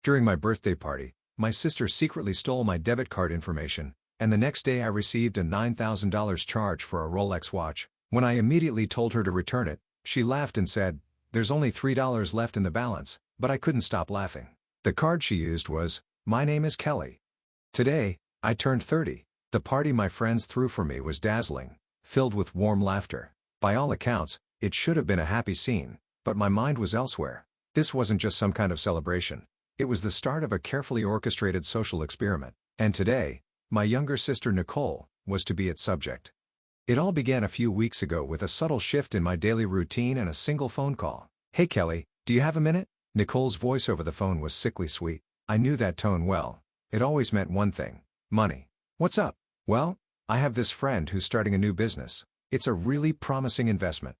During my birthday party, my sister secretly stole my debit card information, and the next day I received a $9,000 charge for a Rolex watch. When I immediately told her to return it, she laughed and said, "There's only $3 left in the balance," but I couldn't stop laughing. The card she used was, "My name is Kelly." Today, I turned 30. The party my friends threw for me was dazzling, filled with warm laughter. By all accounts, it should have been a happy scene, but my mind was elsewhere. This wasn't just some kind of celebration. It was the start of a carefully orchestrated social experiment, and today, my younger sister Nicole was to be its subject. It all began a few weeks ago with a subtle shift in my daily routine and a single phone call. "Hey Kelly, do you have a minute?" Nicole's voice over the phone was sickly sweet. I knew that tone well. It always meant one thing: money. "What's up?" "Well, I have this friend who's starting a new business. It's a really promising investment.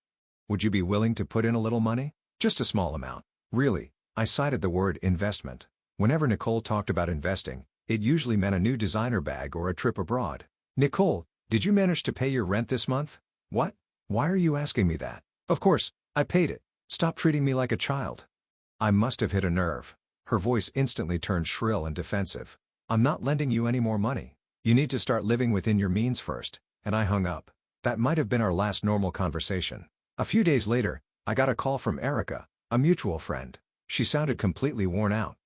Would you be willing to put in a little money? Just a small amount." Really, I cited the word investment. Whenever Nicole talked about investing, it usually meant a new designer bag or a trip abroad. "Nicole, did you manage to pay your rent this month?" "What? Why are you asking me that?" "Of course, I paid it. Stop treating me like a child." I must have hit a nerve. Her voice instantly turned shrill and defensive. "I'm not lending you any more money. You need to start living within your means first," and I hung up. That might have been our last normal conversation. A few days later, I got a call from Erica, a mutual friend. She sounded completely worn out.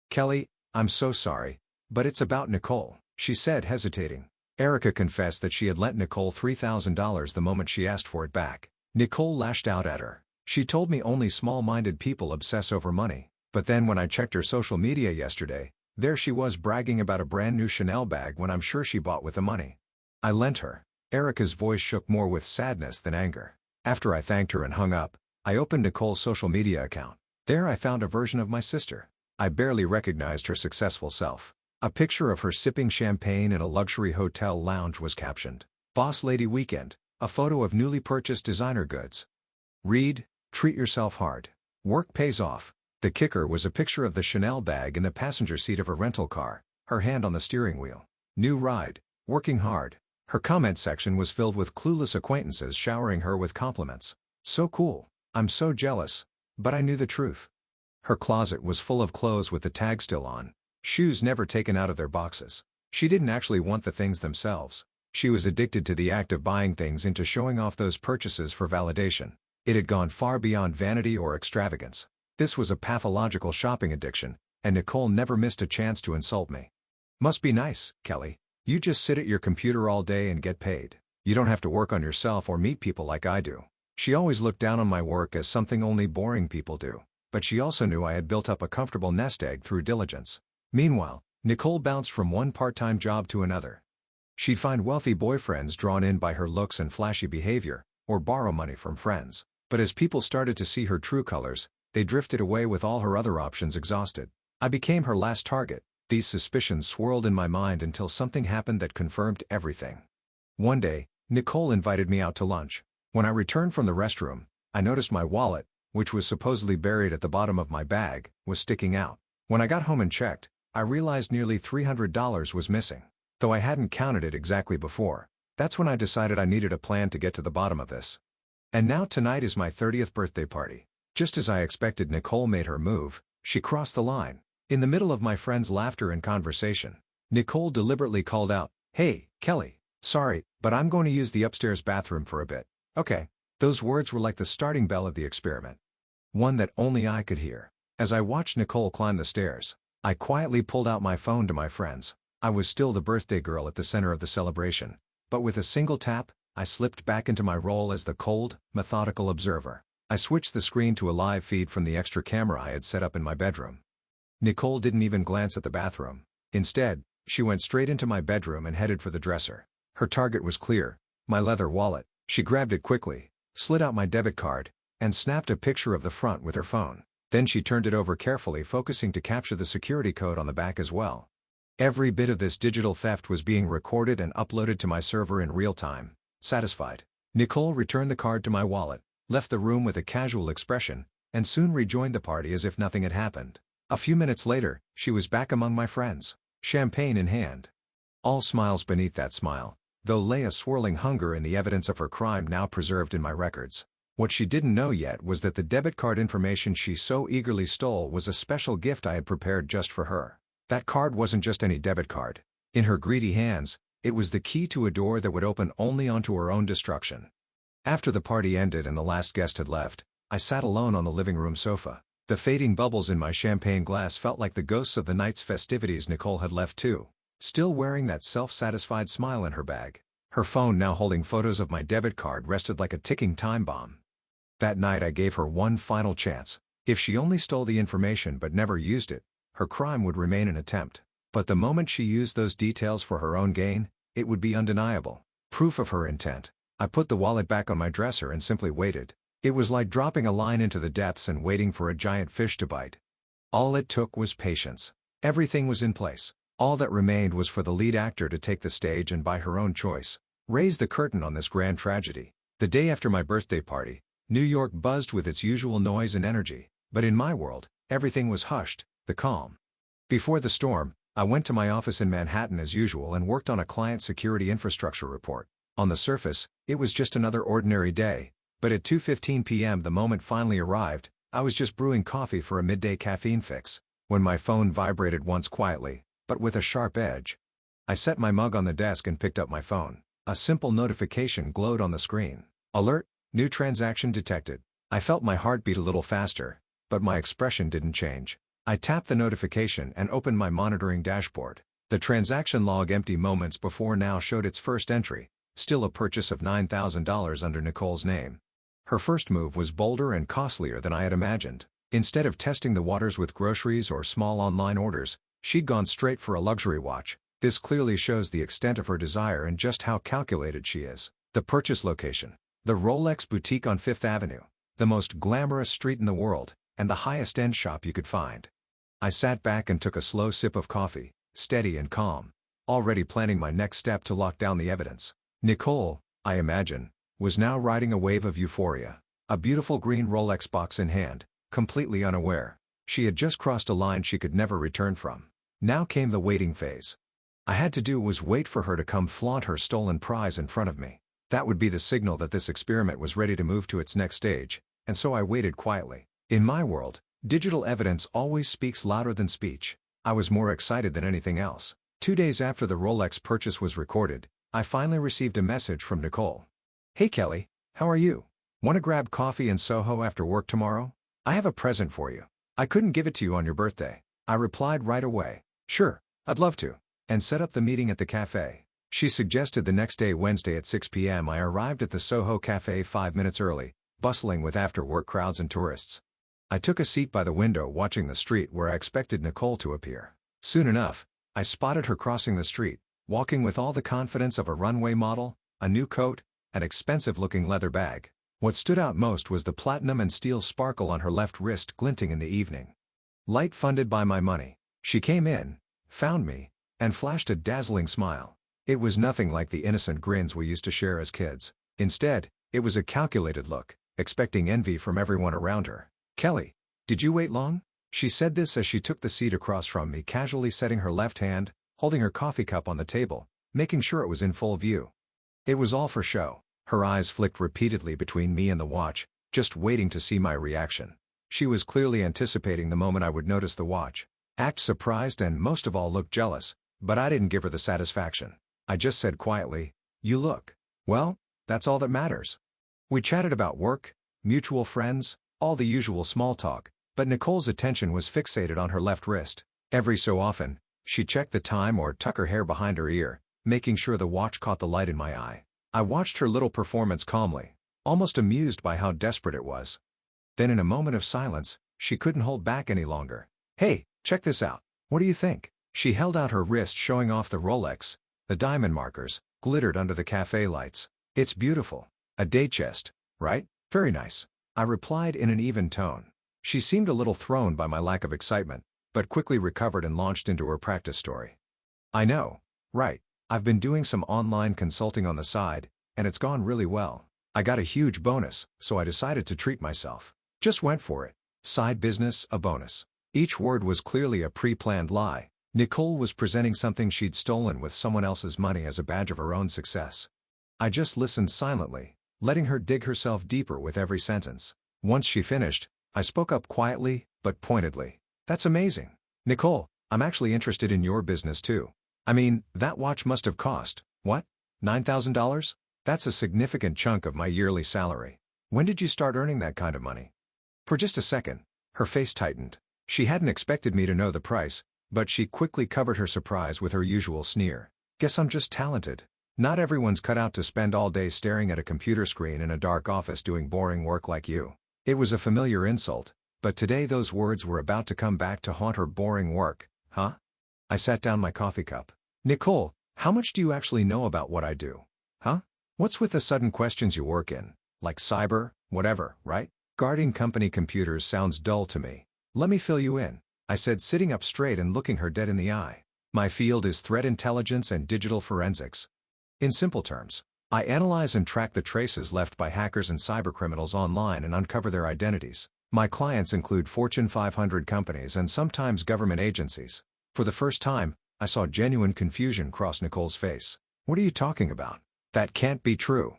"Kelly, I'm so sorry, but it's about Nicole," she said, hesitating. Erica confessed that she had lent Nicole $3,000 the moment she asked for it back. Nicole lashed out at her. She told me only small-minded people obsess over money. But then when I checked her social media yesterday, there she was bragging about a brand new Chanel bag when I'm sure she bought with the money I lent her. Erica's voice shook more with sadness than anger. After I thanked her and hung up, I opened Nicole's social media account. There I found a version of my sister. I barely recognized her successful self. A picture of her sipping champagne in a luxury hotel lounge was captioned, "Boss Lady Weekend," a photo of newly purchased designer goods. Read, "Treat yourself hard. Work pays off." The kicker was a picture of the Chanel bag in the passenger seat of her rental car, her hand on the steering wheel. "New ride. Working hard." Her comment section was filled with clueless acquaintances showering her with compliments. "So cool. I'm so jealous." But I knew the truth. Her closet was full of clothes with the tag still on, shoes never taken out of their boxes. She didn't actually want the things themselves. She was addicted to the act of buying things into showing off those purchases for validation. It had gone far beyond vanity or extravagance. This was a pathological shopping addiction, and Nicole never missed a chance to insult me. "Must be nice, Kelly. You just sit at your computer all day and get paid. You don't have to work on yourself or meet people like I do." She always looked down on my work as something only boring people do, but she also knew I had built up a comfortable nest egg through diligence. Meanwhile, Nicole bounced from one part-time job to another. She'd find wealthy boyfriends drawn in by her looks and flashy behavior, or borrow money from friends. But as people started to see her true colors, they drifted away with all her other options exhausted. I became her last target. These suspicions swirled in my mind until something happened that confirmed everything. One day, Nicole invited me out to lunch. When I returned from the restroom, I noticed my wallet, which was supposedly buried at the bottom of my bag, was sticking out. When I got home and checked, I realized nearly $300 was missing. Though I hadn't counted it exactly before. That's when I decided I needed a plan to get to the bottom of this. And now tonight is my 30th birthday party. Just as I expected, Nicole made her move. She crossed the line. In the middle of my friends' laughter and conversation, Nicole deliberately called out, "Hey, Kelly, sorry, but I'm going to use the upstairs bathroom for a bit." "Okay." Those words were like the starting bell of the experiment. One that only I could hear. As I watched Nicole climb the stairs, I quietly pulled out my phone to my friends. I was still the birthday girl at the center of the celebration. But with a single tap, I slipped back into my role as the cold, methodical observer. I switched the screen to a live feed from the extra camera I had set up in my bedroom. Nicole didn't even glance at the bathroom. Instead, she went straight into my bedroom and headed for the dresser. Her target was clear: my leather wallet. She grabbed it quickly, slid out my debit card, and snapped a picture of the front with her phone. Then she turned it over carefully, focusing to capture the security code on the back as well. Every bit of this digital theft was being recorded and uploaded to my server in real time. Satisfied, Nicole returned the card to my wallet, left the room with a casual expression, and soon rejoined the party as if nothing had happened. A few minutes later, she was back among my friends, champagne in hand. All smiles beneath that smile, though lay a swirling hunger in the evidence of her crime now preserved in my records. What she didn't know yet was that the debit card information she so eagerly stole was a special gift I had prepared just for her. That card wasn't just any debit card. In her greedy hands, it was the key to a door that would open only onto her own destruction. After the party ended and the last guest had left, I sat alone on the living room sofa. The fading bubbles in my champagne glass felt like the ghosts of the night's festivities Nicole had left too, still wearing that self-satisfied smile in her bag. Her phone, now holding photos of my debit card, rested like a ticking time bomb. That night I gave her one final chance. If she only stole the information but never used it, her crime would remain an attempt. But the moment she used those details for her own gain, it would be undeniable. Proof of her intent. I put the wallet back on my dresser and simply waited. It was like dropping a line into the depths and waiting for a giant fish to bite. All it took was patience. Everything was in place. All that remained was for the lead actor to take the stage and, by her own choice, raise the curtain on this grand tragedy. The day after my birthday party, New York buzzed with its usual noise and energy, but in my world, everything was hushed, the calm. Before the storm, I went to my office in Manhattan as usual and worked on a client security infrastructure report. On the surface, it was just another ordinary day, but at 2:15 p.m. the moment finally arrived. I was just brewing coffee for a midday caffeine fix, when my phone vibrated once quietly, but with a sharp edge. I set my mug on the desk and picked up my phone. A simple notification glowed on the screen. Alert! New transaction detected. I felt my heart beat a little faster, but my expression didn't change. I tapped the notification and opened my monitoring dashboard. The transaction log, empty moments before now, showed its first entry, still a purchase of $9,000 under Nicole's name. Her first move was bolder and costlier than I had imagined. Instead of testing the waters with groceries or small online orders, she'd gone straight for a luxury watch. This clearly shows the extent of her desire and just how calculated she is. The purchase location: the Rolex boutique on Fifth Avenue, the most glamorous street in the world, and the highest-end shop you could find. I sat back and took a slow sip of coffee, steady and calm, already planning my next step to lock down the evidence. Nicole, I imagine, was now riding a wave of euphoria, a beautiful green Rolex box in hand, completely unaware. She had just crossed a line she could never return from. Now came the waiting phase. I had to do was wait for her to come flaunt her stolen prize in front of me. That would be the signal that this experiment was ready to move to its next stage, and so I waited quietly. In my world, digital evidence always speaks louder than speech. I was more excited than anything else. 2 days after the Rolex purchase was recorded, I finally received a message from Nicole. "Hey Kelly, how are you? Want to grab coffee in Soho after work tomorrow? I have a present for you. I couldn't give it to you on your birthday." I replied right away, "Sure, I'd love to," and set up the meeting at the cafe. She suggested the next day, Wednesday at 6 p.m. I arrived at the Soho Cafe 5 minutes early, bustling with after-work crowds and tourists. I took a seat by the window watching the street where I expected Nicole to appear. Soon enough, I spotted her crossing the street, walking with all the confidence of a runway model, a new coat, an expensive-looking leather bag. What stood out most was the platinum and steel sparkle on her left wrist glinting in the evening light funded by my money. She came in, found me, and flashed a dazzling smile. It was nothing like the innocent grins we used to share as kids. Instead, it was a calculated look, expecting envy from everyone around her. "Kelly, did you wait long?" She said this as she took the seat across from me, casually setting her left hand, holding her coffee cup on the table, making sure it was in full view. It was all for show. Her eyes flicked repeatedly between me and the watch, just waiting to see my reaction. She was clearly anticipating the moment I would notice the watch, act surprised, and most of all look jealous, but I didn't give her the satisfaction. I just said quietly, "You look well, that's all that matters." We chatted about work, mutual friends, all the usual small talk, but Nicole's attention was fixated on her left wrist. Every so often, she checked the time or tucked her hair behind her ear, making sure the watch caught the light in my eye. I watched her little performance calmly, almost amused by how desperate it was. Then, in a moment of silence, she couldn't hold back any longer. "Hey, check this out. What do you think?" She held out her wrist, showing off the Rolex. The diamond markers glittered under the cafe lights. "It's beautiful. A Datechest, right?" "Very nice," I replied in an even tone. She seemed a little thrown by my lack of excitement, but quickly recovered and launched into her practice story. "I know, right? I've been doing some online consulting on the side, and it's gone really well. I got a huge bonus, so I decided to treat myself. Just went for it. Side business, a bonus." Each word was clearly a pre-planned lie. Nicole was presenting something she'd stolen with someone else's money as a badge of her own success. I just listened silently, letting her dig herself deeper with every sentence. Once she finished, I spoke up quietly, but pointedly. That's amazing. Nicole, I'm actually interested in your business too. I mean, that watch must have cost, what? $9,000? That's a significant chunk of my yearly salary. When did you start earning that kind of money? For just a second, her face tightened. She hadn't expected me to know the price, but she quickly covered her surprise with her usual sneer. Guess I'm just talented. Not everyone's cut out to spend all day staring at a computer screen in a dark office doing boring work like you. It was a familiar insult, but today those words were about to come back to haunt her. Boring work, huh? I sat down my coffee cup. Nicole, how much do you actually know about what I do? Huh? What's with the sudden questions? You work in, like cyber, whatever, right? Guarding company computers sounds dull to me. Let me fill you in, I said, sitting up straight and looking her dead in the eye. My field is threat intelligence and digital forensics. In simple terms, I analyze and track the traces left by hackers and cybercriminals online and uncover their identities. My clients include Fortune 500 companies and sometimes government agencies. For the first time, I saw genuine confusion cross Nicole's face. What are you talking about? That can't be true.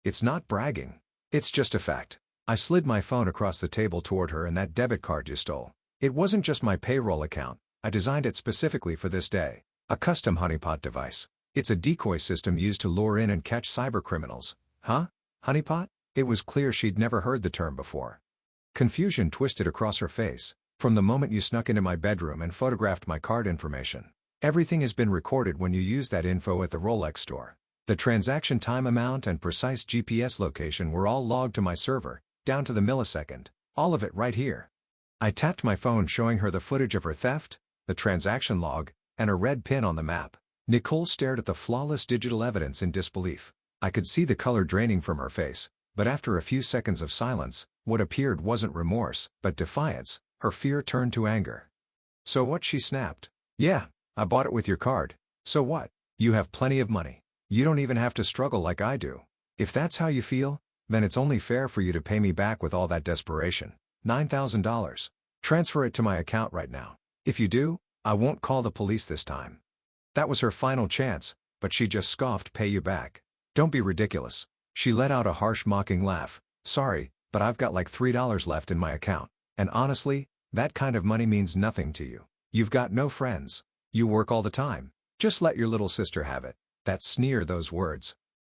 It's not bragging. It's just a fact. I slid my phone across the table toward her. And that debit card you stole. It wasn't just my payroll account. I designed it specifically for this day. A custom honeypot device. It's a decoy system used to lure in and catch cybercriminals. Huh? Honeypot? It was clear she'd never heard the term before. Confusion twisted across her face. From the moment you snuck into my bedroom and photographed my card information. Everything has been recorded when you use that info at the Rolex store. The transaction time, amount, and precise GPS location were all logged to my server, down to the millisecond. All of it right here. I tapped my phone, showing her the footage of her theft, the transaction log, and a red pin on the map. Nicole stared at the flawless digital evidence in disbelief. I could see the color draining from her face, but after a few seconds of silence, what appeared wasn't remorse, but defiance. Her fear turned to anger. So what? She snapped. Yeah, I bought it with your card. So what? You have plenty of money. You don't even have to struggle like I do. If that's how you feel, then it's only fair for you to pay me back with all that desperation. $9,000. Transfer it to my account right now. If you do, I won't call the police this time. That was her final chance, but she just scoffed. Pay you back? Don't be ridiculous. She let out a harsh, mocking laugh. Sorry, but I've got like $3 left in my account. And honestly, that kind of money means nothing to you. You've got no friends. You work all the time. Just let your little sister have it. That sneer, those words.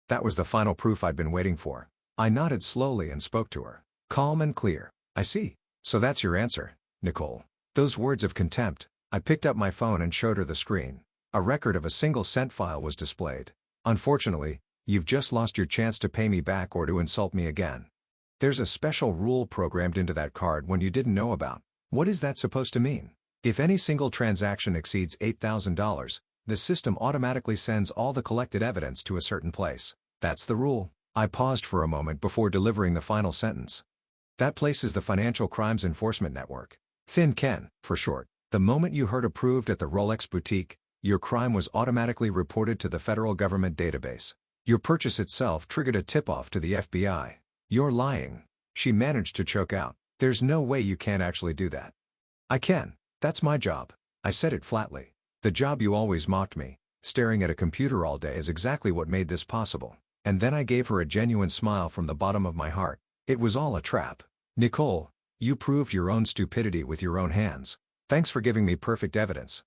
That was the final proof I'd been waiting for. I nodded slowly and spoke to her. Calm and clear. I see. So that's your answer, Nicole. Those words of contempt. I picked up my phone and showed her the screen. A record of a single cent file was displayed. Unfortunately, you've just lost your chance to pay me back or to insult me again. There's a special rule programmed into that card one you didn't know about. What is that supposed to mean? If any single transaction exceeds $8,000, the system automatically sends all the collected evidence to a certain place. That's the rule. I paused for a moment before delivering the final sentence. That place is the Financial Crimes Enforcement Network. FinCEN, for short. The moment you heard approved at the Rolex boutique, your crime was automatically reported to the federal government database. Your purchase itself triggered a tip-off to the FBI. You're lying. She managed to choke out. There's no way you can't actually do that. I can. That's my job. I said it flatly. The job you always mocked me, staring at a computer all day, is exactly what made this possible. And then I gave her a genuine smile from the bottom of my heart. It was all a trap. Nicole, you proved your own stupidity with your own hands. Thanks for giving me perfect evidence.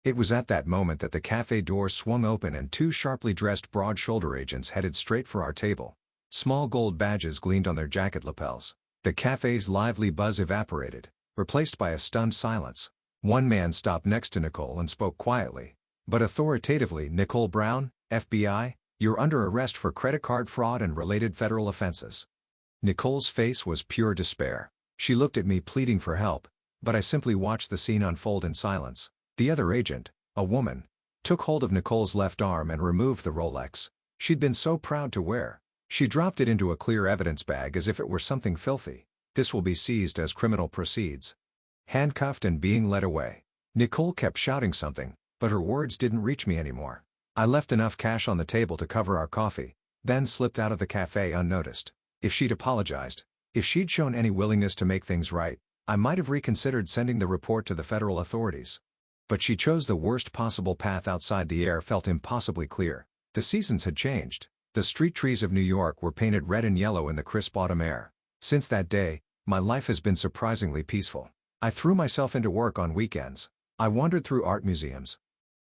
It was at that moment that the cafe door swung open and two sharply dressed broad-shoulder agents headed straight for our table. Small gold badges gleamed on their jacket lapels. The cafe's lively buzz evaporated, replaced by a stunned silence. One man stopped next to Nicole and spoke quietly, but authoritatively. Nicole Brown, FBI, you're under arrest for credit card fraud and related federal offenses. Nicole's face was pure despair. She looked at me pleading for help, but I simply watched the scene unfold in silence. The other agent, a woman, took hold of Nicole's left arm and removed the Rolex she'd been so proud to wear. She dropped it into a clear evidence bag as if it were something filthy. This will be seized as criminal proceeds. Handcuffed and being led away. Nicole kept shouting something, but her words didn't reach me anymore. I left enough cash on the table to cover our coffee, then slipped out of the cafe unnoticed. If she'd apologized, if she'd shown any willingness to make things right, I might have reconsidered sending the report to the federal authorities. But she chose the worst possible path. Outside, the air felt impossibly clear. The seasons had changed. The street trees of New York were painted red and yellow in the crisp autumn air. Since that day, my life has been surprisingly peaceful. I threw myself into work on weekends. I wandered through art museums.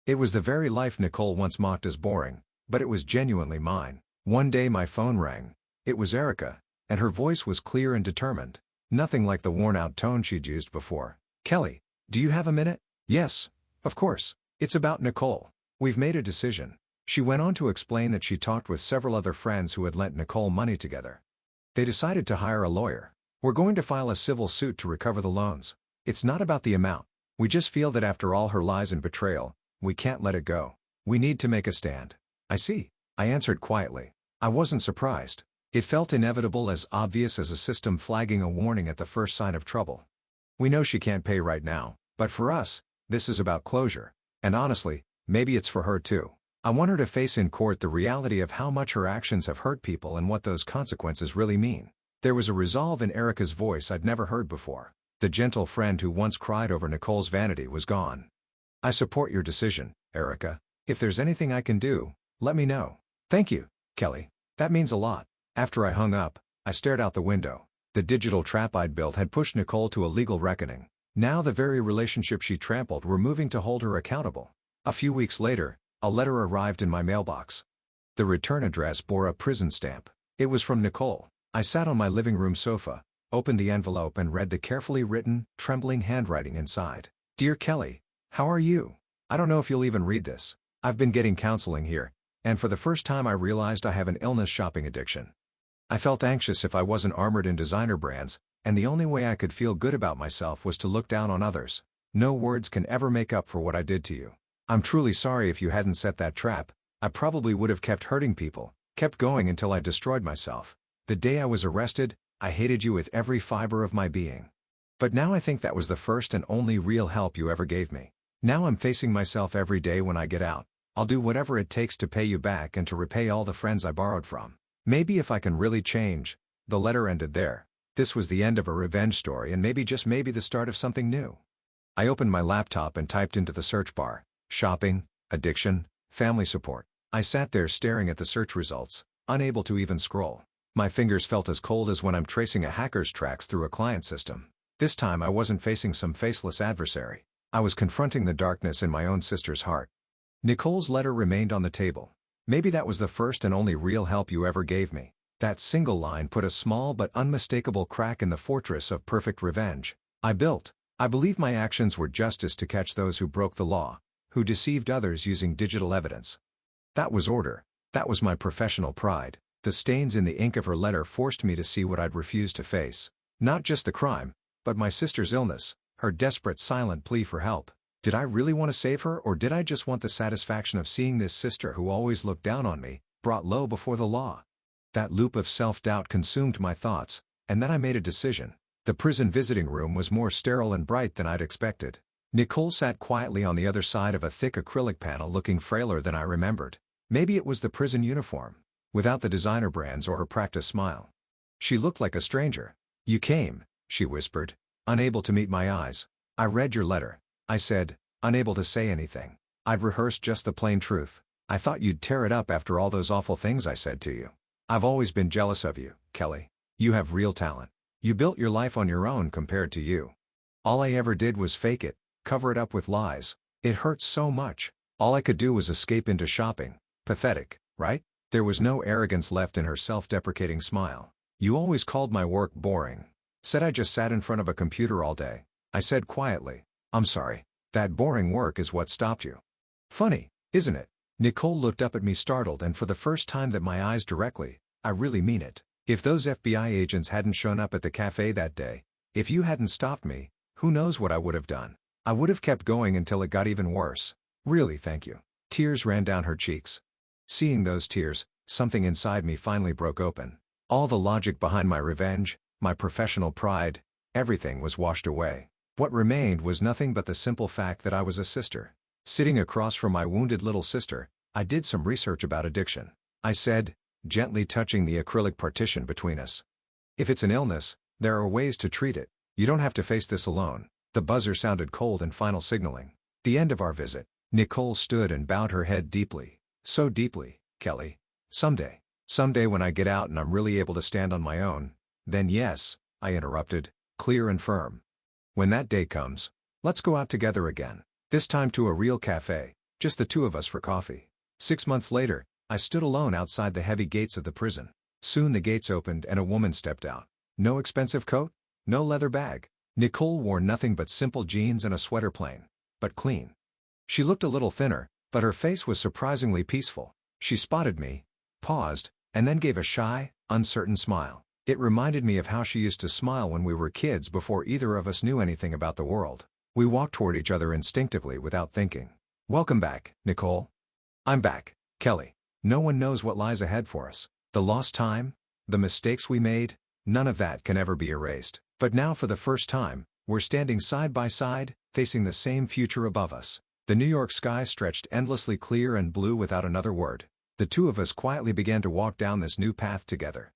It was the very life Nicole once mocked as boring, but it was genuinely mine. One day my phone rang. It was Erica, and her voice was clear and determined. Nothing like the worn-out tone she'd used before. "Kelly, do you have a minute?" "Yes, of course. It's about Nicole. We've made a decision." She went on to explain that she talked with several other friends who had lent Nicole money together. They decided to hire a lawyer. "We're going to file a civil suit to recover the loans. It's not about the amount. We just feel that after all her lies and betrayal, we can't let it go. We need to make a stand." "I see," I answered quietly. I wasn't surprised. It felt inevitable, as obvious as a system flagging a warning at the first sign of trouble. "We know she can't pay right now, but for us, this is about closure. And honestly, maybe it's for her too. I want her to face in court the reality of how much her actions have hurt people and what those consequences really mean." There was a resolve in Erica's voice I'd never heard before. The gentle friend who once cried over Nicole's vanity was gone. "I support your decision, Erica. If there's anything I can do, let me know." "Thank you, Kelly. That means a lot." After I hung up, I stared out the window. The digital trap I'd built had pushed Nicole to a legal reckoning. Now the very relationship she trampled were moving to hold her accountable. A few weeks later, a letter arrived in my mailbox. The return address bore a prison stamp. It was from Nicole. I sat on my living room sofa, opened the envelope and read the carefully written, trembling handwriting inside. "Dear Kelly, how are you? I don't know if you'll even read this. I've been getting counseling here, and for the first time I realized I have an illness shopping addiction. I felt anxious if I wasn't armored in designer brands, and the only way I could feel good about myself was to look down on others. No words can ever make up for what I did to you. I'm truly sorry if you hadn't set that trap. I probably would have kept hurting people, kept going until I destroyed myself. The day I was arrested, I hated you with every fiber of my being. But now I think that was the first and only real help you ever gave me. Now I'm facing myself every day when I get out. I'll do whatever it takes to pay you back and to repay all the friends I borrowed from. Maybe if I can really change." The letter ended there. This was the end of a revenge story, and maybe, just maybe, the start of something new. I opened my laptop and typed into the search bar, "shopping, addiction, family support." I sat there staring at the search results, unable to even scroll. My fingers felt as cold as when I'm tracing a hacker's tracks through a client system. This time I wasn't facing some faceless adversary. I was confronting the darkness in my own sister's heart. Nicole's letter remained on the table. "Maybe that was the first and only real help you ever gave me." That single line put a small but unmistakable crack in the fortress of perfect revenge I built. I believe my actions were justice to catch those who broke the law, who deceived others using digital evidence. That was order. That was my professional pride. The stains in the ink of her letter forced me to see what I'd refused to face. Not just the crime, but my sister's illness, her desperate silent plea for help. Did I really want to save her, or did I just want the satisfaction of seeing this sister who always looked down on me, brought low before the law? That loop of self-doubt consumed my thoughts, and then I made a decision. The prison visiting room was more sterile and bright than I'd expected. Nicole sat quietly on the other side of a thick acrylic panel, looking frailer than I remembered. Maybe it was the prison uniform, without the designer brands or her practiced smile. She looked like a stranger. "You came," she whispered, unable to meet my eyes. "I read your letter," I said, unable to say anything. I'd rehearsed just the plain truth. "I thought you'd tear it up after all those awful things I said to you. I've always been jealous of you, Kelly. You have real talent. You built your life on your own compared to you. All I ever did was fake it, cover it up with lies. It hurts so much. All I could do was escape into shopping. Pathetic, right?" There was no arrogance left in her self-deprecating smile. "You always called my work boring. Said I just sat in front of a computer all day," I said quietly. "I'm sorry. That boring work is what stopped you." "Funny, isn't it?" Nicole looked up at me startled, and for the first time that my eyes directly. "I really mean it. If those FBI agents hadn't shown up at the cafe that day, if you hadn't stopped me, who knows what I would have done. I would have kept going until it got even worse. Really, thank you." Tears ran down her cheeks. Seeing those tears, something inside me finally broke open. All the logic behind my revenge, my professional pride, everything was washed away. What remained was nothing but the simple fact that I was a sister. Sitting across from my wounded little sister, I did some research about addiction. I said, gently touching the acrylic partition between us. "If it's an illness, there are ways to treat it. You don't have to face this alone." The buzzer sounded cold and final, signaling the end of our visit. Nicole stood and bowed her head deeply. "So deeply, Kelly. Someday, Someday when I get out and I'm really able to stand on my own, then yes, I interrupted, clear and firm. When that day comes, let's go out together again. This time to a real cafe, just the two of us for coffee. 6 months later, I stood alone outside the heavy gates of the prison. Soon the gates opened and a woman stepped out. No expensive coat, no leather bag. Nicole wore nothing but simple jeans and a sweater, plain, but clean. She looked a little thinner, but her face was surprisingly peaceful. She spotted me, paused, and then gave a shy, uncertain smile. It reminded me of how she used to smile when we were kids before either of us knew anything about the world. We walked toward each other instinctively without thinking. Welcome back, Nicole. I'm back, Kelly. No one knows what lies ahead for us. The lost time, the mistakes we made, none of that can ever be erased. But now for the first time, we're standing side by side, facing the same future above us. The New York sky stretched endlessly clear and blue without another word. The two of us quietly began to walk down this new path together.